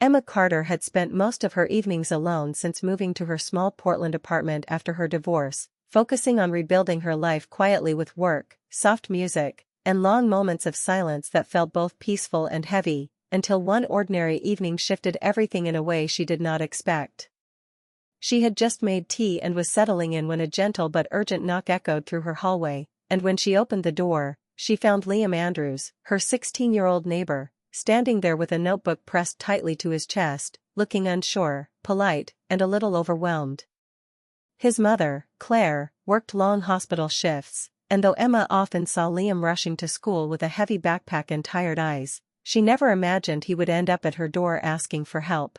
Emma Carter had spent most of her evenings alone since moving to her small Portland apartment after her divorce, focusing on rebuilding her life quietly with work, soft music, and long moments of silence that felt both peaceful and heavy, until one ordinary evening shifted everything in a way she did not expect. She had just made tea and was settling in when a gentle but urgent knock echoed through her hallway, and when she opened the door, she found Liam Andrews, her 16-year-old neighbor, standing there with a notebook pressed tightly to his chest, looking unsure, polite, and a little overwhelmed. His mother, Claire, worked long hospital shifts, and though Emma often saw Liam rushing to school with a heavy backpack and tired eyes, she never imagined he would end up at her door asking for help.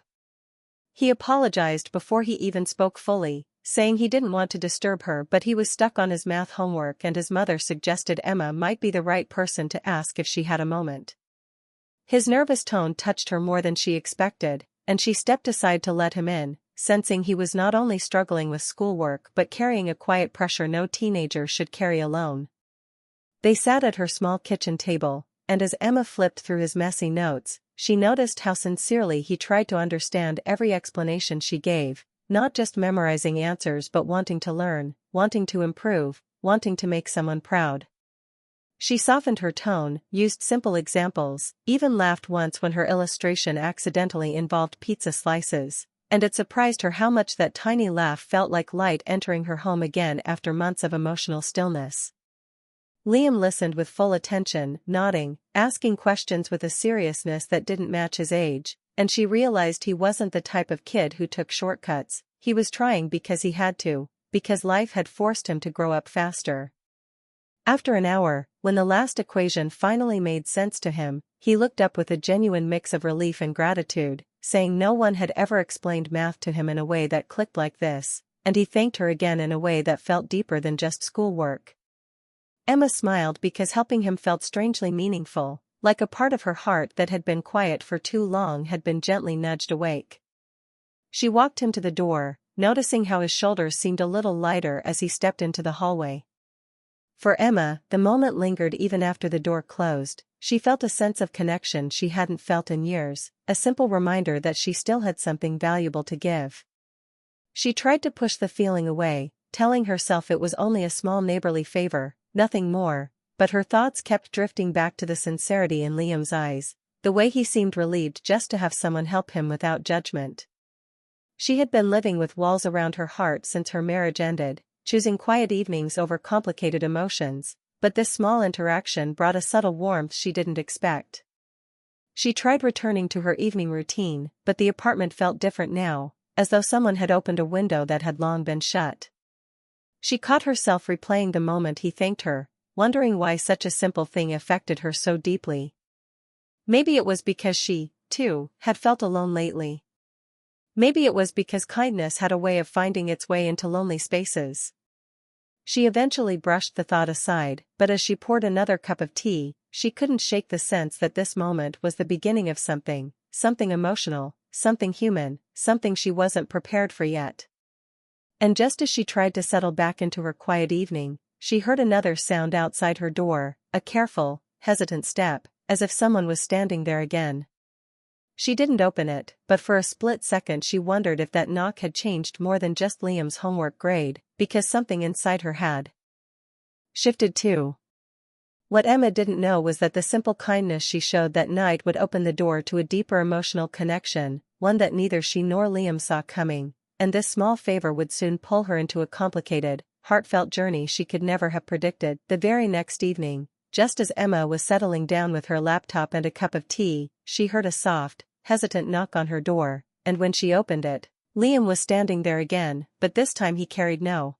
He apologized before he even spoke fully, saying he didn't want to disturb her but he was stuck on his math homework and his mother suggested Emma might be the right person to ask if she had a moment. His nervous tone touched her more than she expected, and she stepped aside to let him in, sensing he was not only struggling with schoolwork but carrying a quiet pressure no teenager should carry alone. They sat at her small kitchen table, and as Emma flipped through his messy notes, she noticed how sincerely he tried to understand every explanation she gave, not just memorizing answers but wanting to learn, wanting to improve, wanting to make someone proud. She softened her tone, used simple examples, even laughed once when her illustration accidentally involved pizza slices, and it surprised her how much that tiny laugh felt like light entering her home again after months of emotional stillness. Liam listened with full attention, nodding, asking questions with a seriousness that didn't match his age, and she realized he wasn't the type of kid who took shortcuts. He was trying because he had to, because life had forced him to grow up faster. After an hour, when the last equation finally made sense to him, he looked up with a genuine mix of relief and gratitude, saying no one had ever explained math to him in a way that clicked like this, and he thanked her again in a way that felt deeper than just schoolwork. Emma smiled because helping him felt strangely meaningful, like a part of her heart that had been quiet for too long had been gently nudged awake. She walked him to the door, noticing how his shoulders seemed a little lighter as he stepped into the hallway. For Emma, the moment lingered even after the door closed. She felt a sense of connection she hadn't felt in years, a simple reminder that she still had something valuable to give. She tried to push the feeling away, telling herself it was only a small neighborly favor, nothing more, but her thoughts kept drifting back to the sincerity in Liam's eyes, the way he seemed relieved just to have someone help him without judgment. She had been living with walls around her heart since her marriage ended, choosing quiet evenings over complicated emotions, but this small interaction brought a subtle warmth she didn't expect. She tried returning to her evening routine, but the apartment felt different now, as though someone had opened a window that had long been shut. She caught herself replaying the moment he thanked her, wondering why such a simple thing affected her so deeply. Maybe it was because she, too, had felt alone lately. Maybe it was because kindness had a way of finding its way into lonely spaces. She eventually brushed the thought aside, but as she poured another cup of tea, she couldn't shake the sense that this moment was the beginning of something emotional, something human, something she wasn't prepared for yet. And just as she tried to settle back into her quiet evening, she heard another sound outside her door, a careful, hesitant step, as if someone was standing there again. She didn't open it, but for a split second she wondered if that knock had changed more than just Liam's homework grade, because something inside her had shifted too. What Emma didn't know was that the simple kindness she showed that night would open the door to a deeper emotional connection, one that neither she nor Liam saw coming, and this small favor would soon pull her into a complicated, heartfelt journey she could never have predicted. The very next evening, just as Emma was settling down with her laptop and a cup of tea, she heard a soft, hesitant knock on her door, and when she opened it, Liam was standing there again, but this time he carried no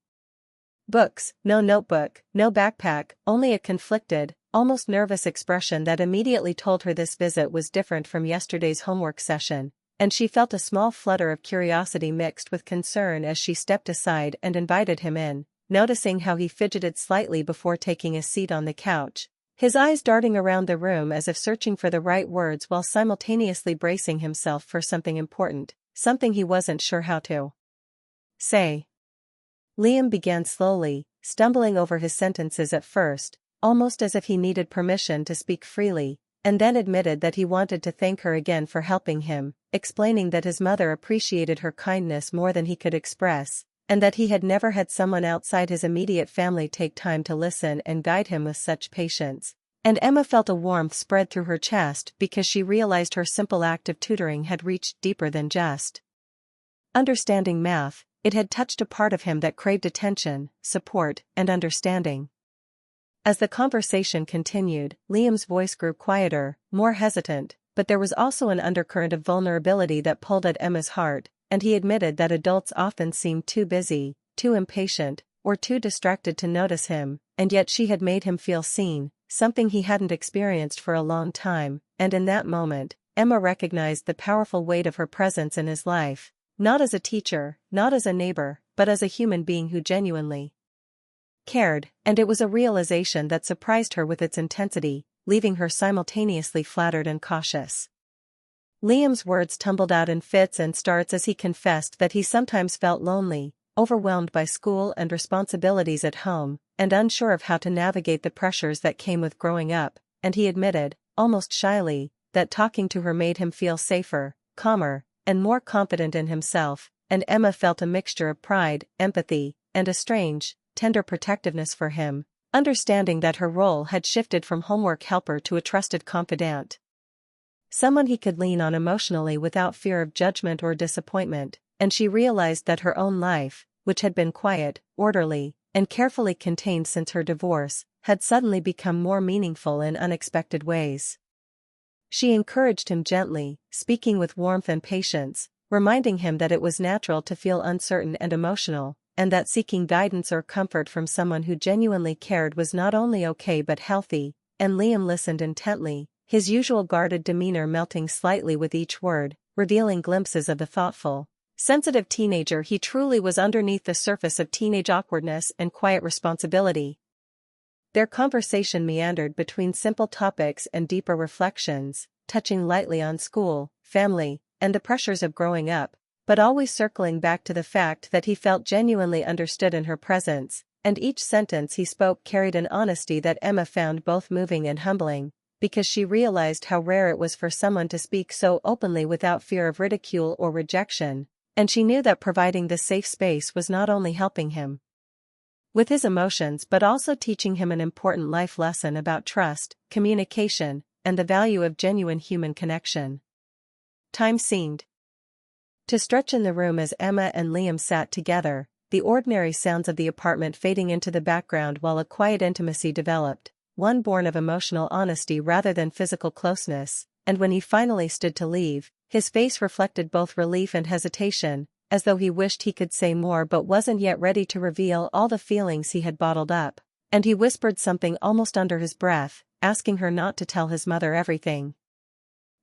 books, no notebook, no backpack, only a conflicted, almost nervous expression that immediately told her this visit was different from yesterday's homework session, and she felt a small flutter of curiosity mixed with concern as she stepped aside and invited him in, noticing how he fidgeted slightly before taking a seat on the couch, his eyes darting around the room as if searching for the right words while simultaneously bracing himself for something important, something he wasn't sure how to say. Liam began slowly, stumbling over his sentences at first, almost as if he needed permission to speak freely, and then admitted that he wanted to thank her again for helping him, explaining that his mother appreciated her kindness more than he could express, and that he had never had someone outside his immediate family take time to listen and guide him with such patience. And Emma felt a warmth spread through her chest because she realized her simple act of tutoring had reached deeper than just understanding math. It had touched a part of him that craved attention, support, and understanding. As the conversation continued, Liam's voice grew quieter, more hesitant, but there was also an undercurrent of vulnerability that pulled at Emma's heart, and he admitted that adults often seemed too busy, too impatient, or too distracted to notice him, and yet she had made him feel seen, something he hadn't experienced for a long time, and in that moment, Emma recognized the powerful weight of her presence in his life, not as a teacher, not as a neighbor, but as a human being who genuinely cared, and it was a realization that surprised her with its intensity, leaving her simultaneously flattered and cautious. Liam's words tumbled out in fits and starts as he confessed that he sometimes felt lonely, overwhelmed by school and responsibilities at home, and unsure of how to navigate the pressures that came with growing up, and he admitted, almost shyly, that talking to her made him feel safer, calmer, and more confident in himself, and Emma felt a mixture of pride, empathy, and a strange, tender protectiveness for him, understanding that her role had shifted from homework helper to a trusted confidant. Someone he could lean on emotionally without fear of judgment or disappointment, and she realized that her own life, which had been quiet, orderly, and carefully contained since her divorce, had suddenly become more meaningful in unexpected ways. She encouraged him gently, speaking with warmth and patience, reminding him that it was natural to feel uncertain and emotional, and that seeking guidance or comfort from someone who genuinely cared was not only okay but healthy, and Liam listened intently, his usual guarded demeanor melting slightly with each word, revealing glimpses of the thoughtful, sensitive teenager he truly was underneath the surface of teenage awkwardness and quiet responsibility. Their conversation meandered between simple topics and deeper reflections, touching lightly on school, family, and the pressures of growing up, but always circling back to the fact that he felt genuinely understood in her presence, and each sentence he spoke carried an honesty that Emma found both moving and humbling, because she realized how rare it was for someone to speak so openly without fear of ridicule or rejection, and she knew that providing this safe space was not only helping him with his emotions but also teaching him an important life lesson about trust, communication, and the value of genuine human connection. Time seemed to stretch in the room as Emma and Liam sat together, the ordinary sounds of the apartment fading into the background while a quiet intimacy developed, one born of emotional honesty rather than physical closeness, and when he finally stood to leave, his face reflected both relief and hesitation, as though he wished he could say more but wasn't yet ready to reveal all the feelings he had bottled up, and he whispered something almost under his breath, asking her not to tell his mother everything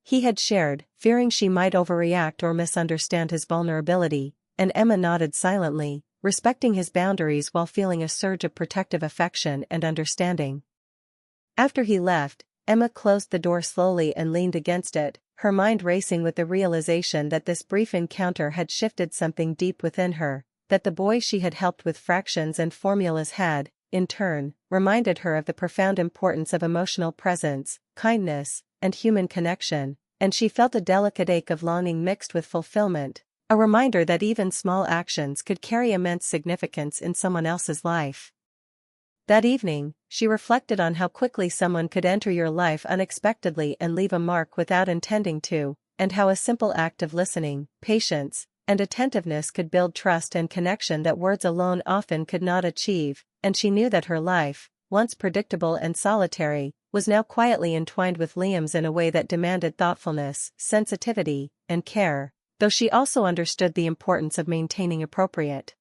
he had shared, fearing she might overreact or misunderstand his vulnerability, and Emma nodded silently, respecting his boundaries while feeling a surge of protective affection and understanding. After he left, Emma closed the door slowly and leaned against it, her mind racing with the realization that this brief encounter had shifted something deep within her, that the boy she had helped with fractions and formulas had, in turn, reminded her of the profound importance of emotional presence, kindness, and human connection, and she felt a delicate ache of longing mixed with fulfillment, a reminder that even small actions could carry immense significance in someone else's life. That evening, she reflected on how quickly someone could enter your life unexpectedly and leave a mark without intending to, and how a simple act of listening, patience, and attentiveness could build trust and connection that words alone often could not achieve, and she knew that her life, once predictable and solitary, was now quietly entwined with Liam's in a way that demanded thoughtfulness, sensitivity, and care, though she also understood the importance of maintaining appropriate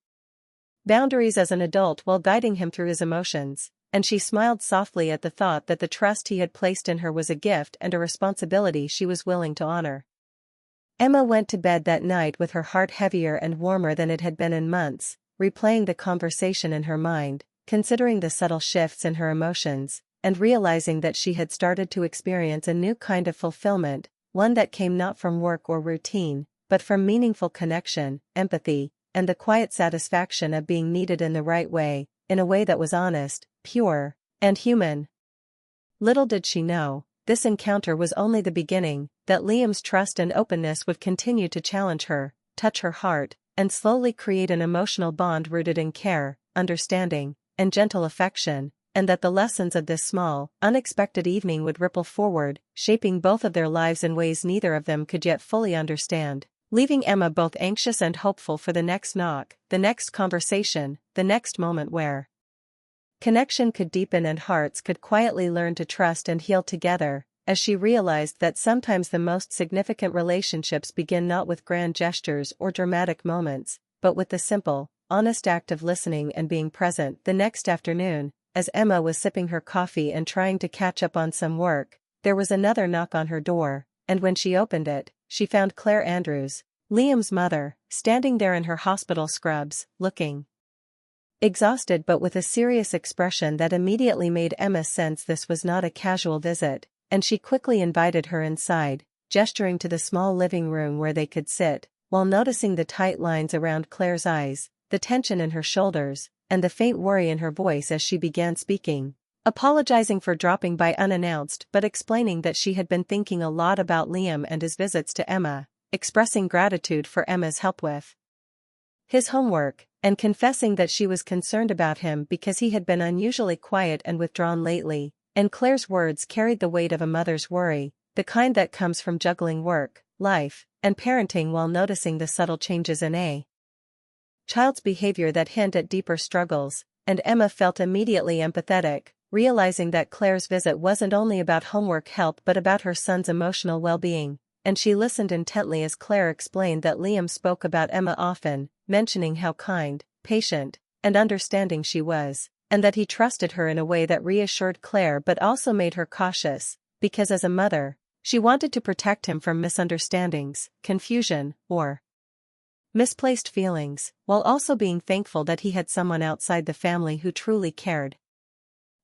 boundaries as an adult while guiding him through his emotions, and she smiled softly at the thought that the trust he had placed in her was a gift and a responsibility she was willing to honor. Emma went to bed that night with her heart heavier and warmer than it had been in months, replaying the conversation in her mind, considering the subtle shifts in her emotions, and realizing that she had started to experience a new kind of fulfillment, one that came not from work or routine, but from meaningful connection, empathy, and the quiet satisfaction of being needed in the right way, in a way that was honest, pure, and human. Little did she know, this encounter was only the beginning, that Liam's trust and openness would continue to challenge her, touch her heart, and slowly create an emotional bond rooted in care, understanding, and gentle affection, and that the lessons of this small, unexpected evening would ripple forward, shaping both of their lives in ways neither of them could yet fully understand, leaving Emma both anxious and hopeful for the next knock, the next conversation, the next moment where connection could deepen and hearts could quietly learn to trust and heal together, as she realized that sometimes the most significant relationships begin not with grand gestures or dramatic moments, but with the simple, honest act of listening and being present. The next afternoon, as Emma was sipping her coffee and trying to catch up on some work, there was another knock on her door, and when she opened it, she found Claire Andrews, Liam's mother, standing there in her hospital scrubs, looking exhausted but with a serious expression that immediately made Emma sense this was not a casual visit, and she quickly invited her inside, gesturing to the small living room where they could sit, while noticing the tight lines around Claire's eyes, the tension in her shoulders, and the faint worry in her voice as she began speaking, apologizing for dropping by unannounced but explaining that she had been thinking a lot about Liam and his visits to Emma, expressing gratitude for Emma's help with his homework, and confessing that she was concerned about him because he had been unusually quiet and withdrawn lately, and Claire's words carried the weight of a mother's worry, the kind that comes from juggling work, life, and parenting while noticing the subtle changes in a child's behavior that hint at deeper struggles, and Emma felt immediately empathetic, realizing that Claire's visit wasn't only about homework help but about her son's emotional well-being, and she listened intently as Claire explained that Liam spoke about Emma often, mentioning how kind, patient, and understanding she was, and that he trusted her in a way that reassured Claire but also made her cautious, because as a mother, she wanted to protect him from misunderstandings, confusion, or misplaced feelings, while also being thankful that he had someone outside the family who truly cared.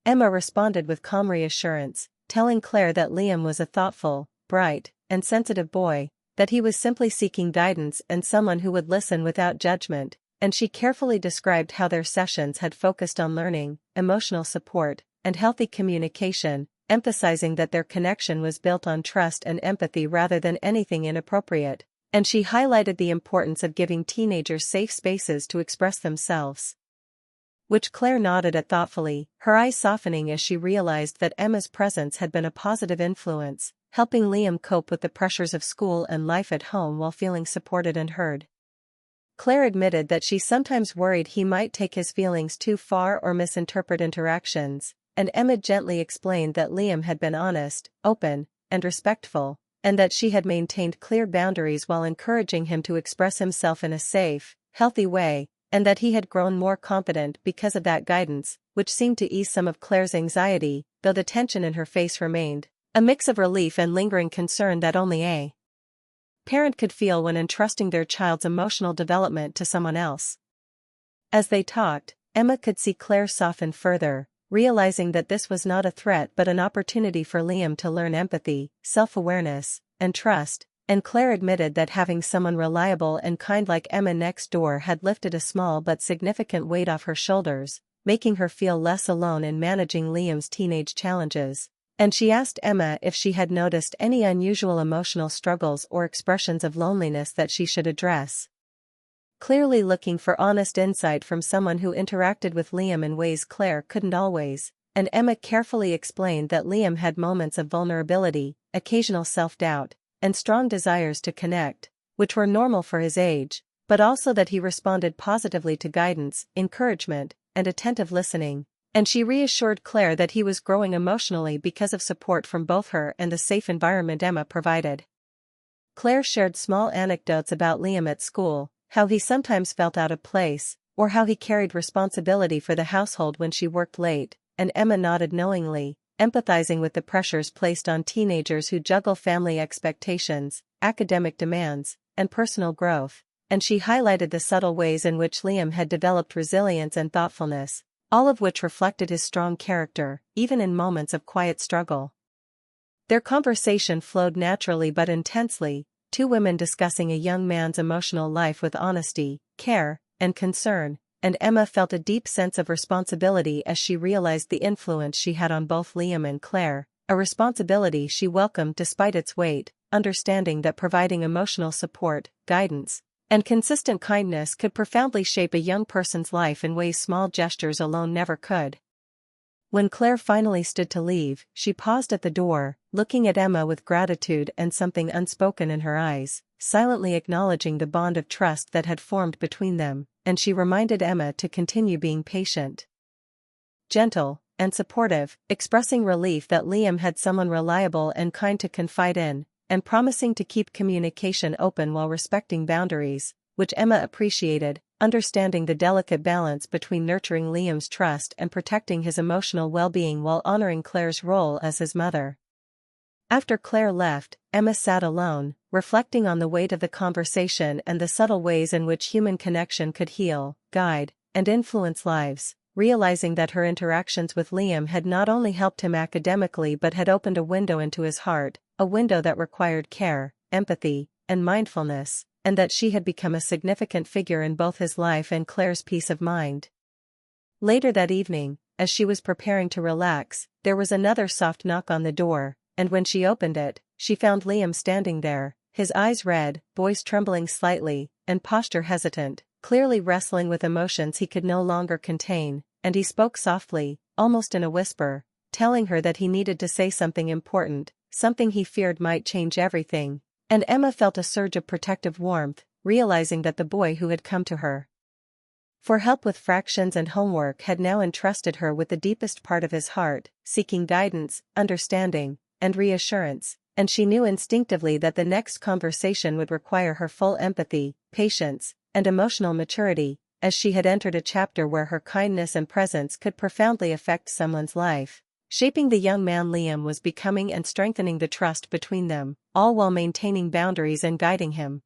Emma responded with calm reassurance, telling Claire that Liam was a thoughtful, bright, and sensitive boy, that he was simply seeking guidance and someone who would listen without judgment, and she carefully described how their sessions had focused on learning, emotional support, and healthy communication, emphasizing that their connection was built on trust and empathy rather than anything inappropriate, and she highlighted the importance of giving teenagers safe spaces to express themselves, which Claire nodded at thoughtfully, her eyes softening as she realized that Emma's presence had been a positive influence, helping Liam cope with the pressures of school and life at home while feeling supported and heard. Claire admitted that she sometimes worried he might take his feelings too far or misinterpret interactions, and Emma gently explained that Liam had been honest, open, and respectful, and that she had maintained clear boundaries while encouraging him to express himself in a safe, healthy way, and that he had grown more confident because of that guidance, which seemed to ease some of Claire's anxiety, though the tension in her face remained a mix of relief and lingering concern that only a parent could feel when entrusting their child's emotional development to someone else. As they talked, Emma could see Claire soften further, realizing that this was not a threat but an opportunity for Liam to learn empathy, self-awareness, and trust, and Claire admitted that having someone reliable and kind like Emma next door had lifted a small but significant weight off her shoulders, making her feel less alone in managing Liam's teenage challenges. And she asked Emma if she had noticed any unusual emotional struggles or expressions of loneliness that she should address. Clearly looking for honest insight from someone who interacted with Liam in ways Claire couldn't always, and Emma carefully explained that Liam had moments of vulnerability, occasional self-doubt, and strong desires to connect, which were normal for his age, but also that he responded positively to guidance, encouragement, and attentive listening. And she reassured Claire that he was growing emotionally because of support from both her and the safe environment Emma provided. Claire shared small anecdotes about Liam at school, how he sometimes felt out of place, or how he carried responsibility for the household when she worked late, and Emma nodded knowingly, empathizing with the pressures placed on teenagers who juggle family expectations, academic demands, and personal growth, and she highlighted the subtle ways in which Liam had developed resilience and thoughtfulness, all of which reflected his strong character, even in moments of quiet struggle. Their conversation flowed naturally but intensely, two women discussing a young man's emotional life with honesty, care, and concern, and Emma felt a deep sense of responsibility as she realized the influence she had on both Liam and Claire, a responsibility she welcomed despite its weight, understanding that providing emotional support, guidance, and consistent kindness could profoundly shape a young person's life in ways small gestures alone never could. When Claire finally stood to leave, she paused at the door, looking at Emma with gratitude and something unspoken in her eyes, silently acknowledging the bond of trust that had formed between them, and she reminded Emma to continue being patient, gentle, and supportive, expressing relief that Liam had someone reliable and kind to confide in, and promising to keep communication open while respecting boundaries, which Emma appreciated, understanding the delicate balance between nurturing Liam's trust and protecting his emotional well-being while honoring Claire's role as his mother. After Claire left, Emma sat alone, reflecting on the weight of the conversation and the subtle ways in which human connection could heal, guide, and influence lives, realizing that her interactions with Liam had not only helped him academically but had opened a window into his heart, a window that required care, empathy, and mindfulness, and that she had become a significant figure in both his life and Claire's peace of mind. Later that evening, as she was preparing to relax, there was another soft knock on the door, and when she opened it, she found Liam standing there, his eyes red, voice trembling slightly, and posture hesitant, clearly wrestling with emotions he could no longer contain, and he spoke softly, almost in a whisper, telling her that he needed to say something important, something he feared might change everything. And Emma felt a surge of protective warmth, realizing that the boy who had come to her for help with fractions and homework had now entrusted her with the deepest part of his heart, seeking guidance, understanding, and reassurance, and she knew instinctively that the next conversation would require her full empathy, patience, and emotional maturity, as she had entered a chapter where her kindness and presence could profoundly affect someone's life, shaping the young man Liam was becoming and strengthening the trust between them, all while maintaining boundaries and guiding him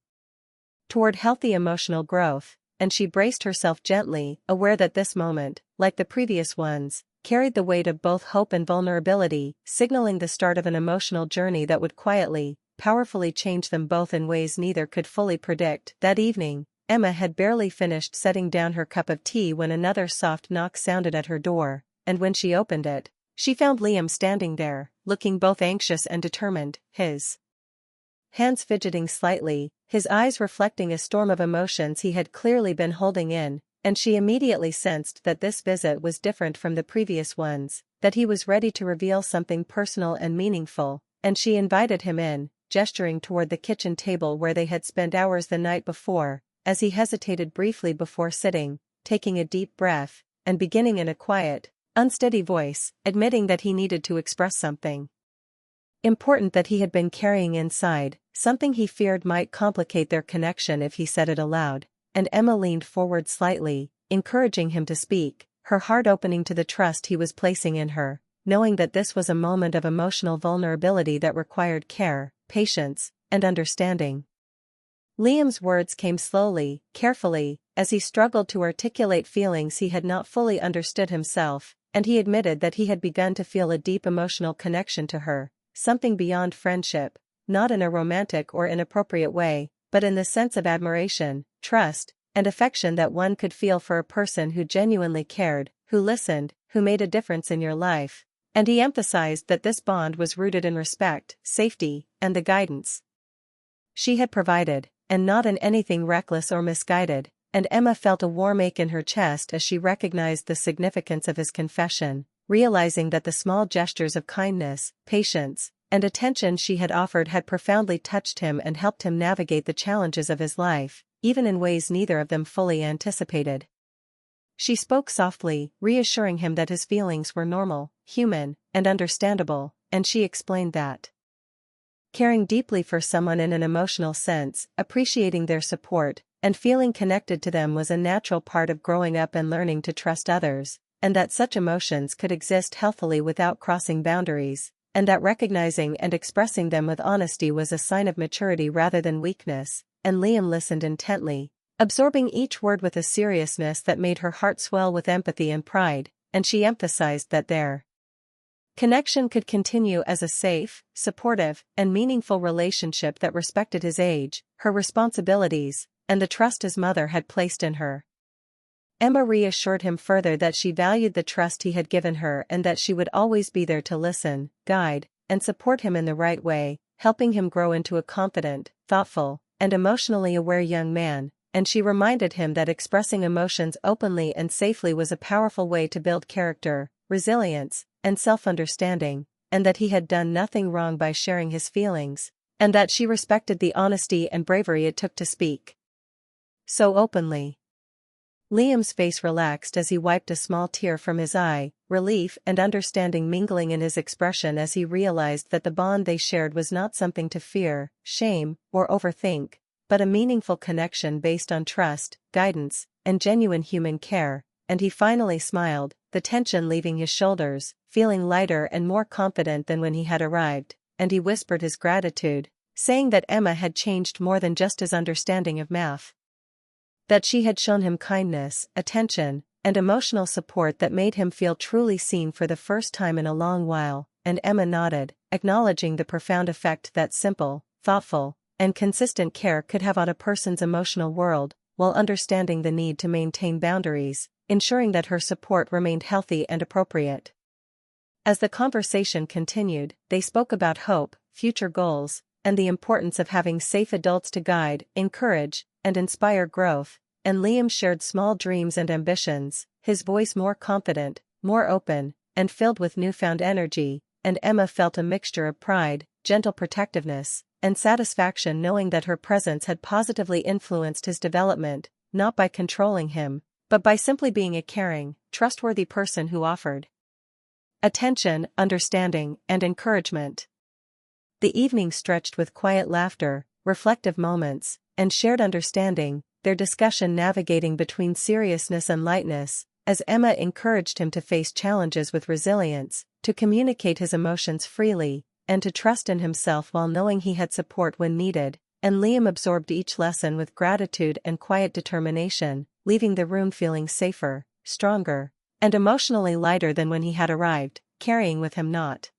toward healthy emotional growth, and she braced herself gently, aware that this moment, like the previous ones, carried the weight of both hope and vulnerability, signaling the start of an emotional journey that would quietly, powerfully change them both in ways neither could fully predict. That evening, Emma had barely finished setting down her cup of tea when another soft knock sounded at her door, and when she opened it, she found Liam standing there, looking both anxious and determined, his hands fidgeting slightly, his eyes reflecting a storm of emotions he had clearly been holding in, and she immediately sensed that this visit was different from the previous ones, that he was ready to reveal something personal and meaningful, and she invited him in, gesturing toward the kitchen table where they had spent hours the night before, as he hesitated briefly before sitting, taking a deep breath, and beginning in a quiet, unsteady voice, admitting that he needed to express something important that he had been carrying inside, something he feared might complicate their connection if he said it aloud, and Emma leaned forward slightly, encouraging him to speak, her heart opening to the trust he was placing in her, knowing that this was a moment of emotional vulnerability that required care, patience, and understanding. Liam's words came slowly, carefully, as he struggled to articulate feelings he had not fully understood himself, and he admitted that he had begun to feel a deep emotional connection to her, something beyond friendship, not in a romantic or inappropriate way, but in the sense of admiration, trust, and affection that one could feel for a person who genuinely cared, who listened, who made a difference in your life. And he emphasized that this bond was rooted in respect, safety, and the guidance she had provided, and not in anything reckless or misguided, and Emma felt a warm ache in her chest as she recognized the significance of his confession, realizing that the small gestures of kindness, patience, and attention she had offered had profoundly touched him and helped him navigate the challenges of his life, even in ways neither of them fully anticipated. She spoke softly, reassuring him that his feelings were normal, human, and understandable, and she explained that caring deeply for someone in an emotional sense, appreciating their support, and feeling connected to them was a natural part of growing up and learning to trust others, and that such emotions could exist healthily without crossing boundaries, and that recognizing and expressing them with honesty was a sign of maturity rather than weakness. And Liam listened intently, absorbing each word with a seriousness that made her heart swell with empathy and pride, and she emphasized that their connection could continue as a safe, supportive, and meaningful relationship that respected his age, her responsibilities, and the trust his mother had placed in her. Emma reassured him further that she valued the trust he had given her and that she would always be there to listen, guide, and support him in the right way, helping him grow into a confident, thoughtful, and emotionally aware young man, and she reminded him that expressing emotions openly and safely was a powerful way to build character, resilience, and self-understanding, and that he had done nothing wrong by sharing his feelings, and that she respected the honesty and bravery it took to speak so openly. Liam's face relaxed as he wiped a small tear from his eye, relief and understanding mingling in his expression as he realized that the bond they shared was not something to fear, shame, or overthink, but a meaningful connection based on trust, guidance, and genuine human care, and he finally smiled, the tension leaving his shoulders, feeling lighter and more confident than when he had arrived, and he whispered his gratitude, saying that Emma had changed more than just his understanding of math. That she had shown him kindness, attention, and emotional support that made him feel truly seen for the first time in a long while, and Emma nodded, acknowledging the profound effect that simple, thoughtful, and consistent care could have on a person's emotional world, while understanding the need to maintain boundaries, ensuring that her support remained healthy and appropriate. As the conversation continued, they spoke about hope, future goals, and the importance of having safe adults to guide, encourage, and inspire growth, and Liam shared small dreams and ambitions, his voice more confident, more open, and filled with newfound energy, and Emma felt a mixture of pride, gentle protectiveness, and satisfaction knowing that her presence had positively influenced his development, not by controlling him, but by simply being a caring, trustworthy person who offered attention, understanding, and encouragement. The evening stretched with quiet laughter, reflective moments, and shared understanding, their discussion navigating between seriousness and lightness, as Emma encouraged him to face challenges with resilience, to communicate his emotions freely, and to trust in himself while knowing he had support when needed, and Liam absorbed each lesson with gratitude and quiet determination, leaving the room feeling safer, stronger, and emotionally lighter than when he had arrived, carrying with him not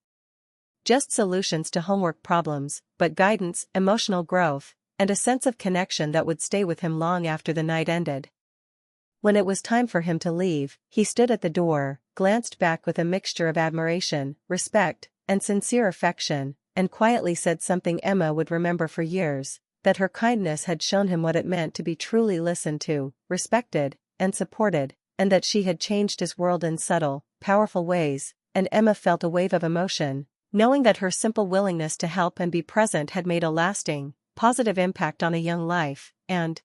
just solutions to homework problems, but guidance, emotional growth, and a sense of connection that would stay with him long after the night ended. When it was time for him to leave, he stood at the door, glanced back with a mixture of admiration, respect, and sincere affection, and quietly said something Emma would remember for years, that her kindness had shown him what it meant to be truly listened to, respected, and supported, and that she had changed his world in subtle, powerful ways, and Emma felt a wave of emotion, knowing that her simple willingness to help and be present had made a lasting, positive impact on a young life, and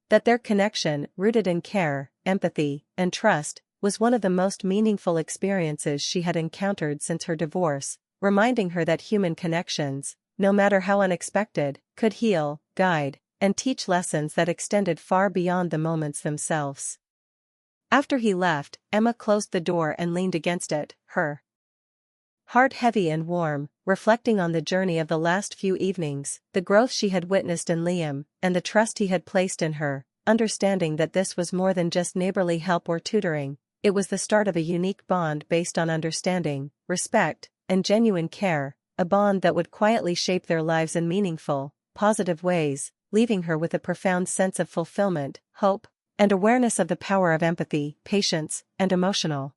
that their connection, rooted in care, empathy, and trust, was one of the most meaningful experiences she had encountered since her divorce, reminding her that human connections, no matter how unexpected, could heal, guide, and teach lessons that extended far beyond the moments themselves. After he left, Emma closed the door and leaned against it, her heart heavy and warm, reflecting on the journey of the last few evenings, the growth she had witnessed in Liam, and the trust he had placed in her, understanding that this was more than just neighborly help or tutoring, it was the start of a unique bond based on understanding, respect, and genuine care, a bond that would quietly shape their lives in meaningful, positive ways, leaving her with a profound sense of fulfillment, hope, and awareness of the power of empathy, patience, and emotional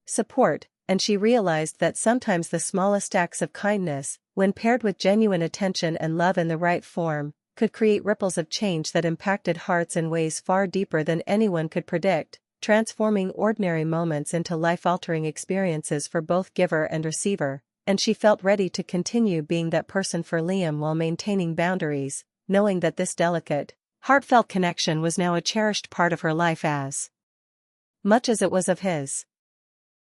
support. And she realized that sometimes the smallest acts of kindness, when paired with genuine attention and love in the right form, could create ripples of change that impacted hearts in ways far deeper than anyone could predict, transforming ordinary moments into life-altering experiences for both giver and receiver, and she felt ready to continue being that person for Liam while maintaining boundaries, knowing that this delicate, heartfelt connection was now a cherished part of her life as much as it was of his.